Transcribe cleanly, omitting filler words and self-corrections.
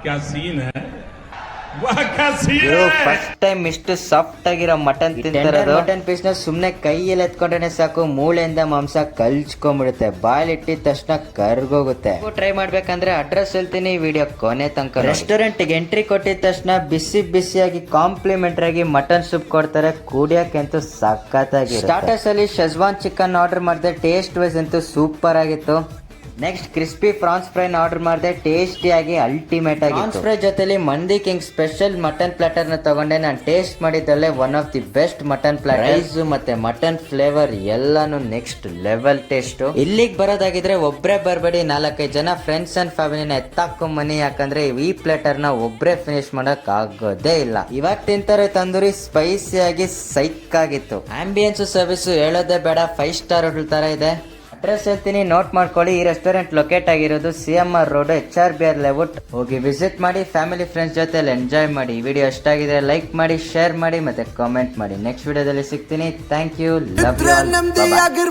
क्या सीन है वाह क्या सीन ಇವರು है ಫಸ್ಟ್ ಟೈಮ್ ಇಷ್ಟು ಸಾಫ್ಟ್ ಆಗಿರೋ ಮಟನ್ ತಿಂತಿರೋದು. ಮಟನ್ ಪೀಸ್ ನ ಸುಮ್ನೆ ಕೈಯಲ್ಲಿ ಎತ್ಕೊಂಡ್ರೆ ಸಾಕು, ಮೂಳೆಯಿಂದ ಮಾಂಸ ಕಲ್ಚ್ಕೊಂಡ್ಬಿಡುತ್ತೆ, ಬಾಯಲ್ಲಿ ಇಟ್ಟಿದ ತಕ್ಷಣ ಕರ್ಗೋಗುತ್ತೆ. ಟ್ರೈ ಮಾಡ್ಬೇಕಂದ್ರೆ ಅಡ್ರೆಸ್ ಹೇಳ್ತೀನಿ, ವಿಡಿಯೋ ಕೊನೆ ತನಕ. ರೆಸ್ಟೋರೆಂಟ್ ಗೆ ಎಂಟ್ರಿ ಕೊಟ್ಟಿದ ತಕ್ಷಣ ಬಿಸಿ ಬಿಸಿಯಾಗಿ ಕಾಂಪ್ಲಿಮೆಂಟರಿ ಆಗಿ ಮಟನ್ ಸೂಪ್ ಕೊಡ್ತಾರೆ, ಕುಡಿಯಕ್ಕಂತೂ ಸಖತ್ತಾಗಿ. ಸ್ಟಾರ್ಟರ್ಸ್ ಅಲ್ಲಿ ಶೆಜ್ವಾನ್ ಚಿಕನ್ ಆರ್ಡರ್ ಮಾಡಿದೆ, ಟೇಸ್ಟ್ ವೈಸ್ ಅಂತೂ ಸೂಪರ್ ಆಗಿತ್ತು. Next crispy France fry order ಮಾಡಿದೆ, ಟೇಸ್ಟಿಯಾಗಿ ಅಲ್ಟಿಮೇಟ್ ಆಗಿ. ಫ್ರಾನ್ಸ್ ಫ್ರೈ ಜೊತೆಲಿ ಮಂದಿ ಕಿಂಗ್ ಸ್ಪೆಷಲ್ ಮಟನ್ ಪ್ಲಾಟರ್ ನ ತಗೊಂಡೆ. ನಾನು ಟೇಸ್ಟ್ ಮಾಡಿದ್ದಲ್ಲೇ one of the best mutton platter. Rice ಮತ್ತೆ ಮಟನ್ ಫ್ಲೇವರ್ ಎಲ್ಲಾನು ನೆಕ್ಸ್ಟ್ ಲೆವೆಲ್ ಟೇಸ್ಟ್. ಇಲ್ಲಿಗೆ ಬರೋದಾಗಿದ್ರೆ ಒಬ್ರೇ ಬರಬೇಡಿ, 4-5 ಜನ ಫ್ರೆಂಡ್ಸ್ ಅಂಡ್ ಫ್ಯಾಮಿಲಿನ ಎತ್ತಾಕೊಂಬನ್ನಿ, ಯಾಕಂದ್ರೆ ಈ ಪ್ಲೇಟರ್ ನ ಒಬ್ರೇ ಫಿನಿಶ್ ಮಾಡಕ್ ಆಗೋದೇ ಇಲ್ಲ. ಇವಾಗ ತಿಂತಾರೆ ತಂದೂರಿ ಸ್ಪೈಸಿ ಆಗಿ ಸೈಕ್ ಆಗಿತ್ತು. ಆಂಬಿಯನ್ಸ್ ಸರ್ವಿಸ್ ಹೇಳೋದೇ ಬೇಡ, 5 ಸ್ಟಾರ್ ಹೋಟೆಲ್ ತರ ಇದೆ. ಅಡ್ರೆಸ್ ಹೇಳ್ತೀನಿ, ನೋಟ್ ಮಾಡ್ಕೊಳ್ಳಿ. ಈ ರೆಸ್ಟೋರೆಂಟ್ ಲೊಕೇಟ್ ಆಗಿರೋದು CMR ರೋಡ್, HRBR ಲೇಔಟ್. ಹೋಗಿ ವಿಸಿಟ್ ಮಾಡಿ, ಫ್ಯಾಮಿಲಿ ಫ್ರೆಂಡ್ಸ್ ಜೊತೆ ಎಂಜಾಯ್ ಮಾಡಿ. ವಿಡಿಯೋ ಇಷ್ಟ ಆಗಿದೆ ಲೈಕ್ ಮಾಡಿ, ಶೇರ್ ಮಾಡಿ ಮತ್ತೆ ಕಾಮೆಂಟ್ ಮಾಡಿ. ನೆಕ್ಸ್ಟ್ ವಿಡಿಯೋದಲ್ಲಿ ಸಿಗ್ತೀನಿ. Thank you, love you.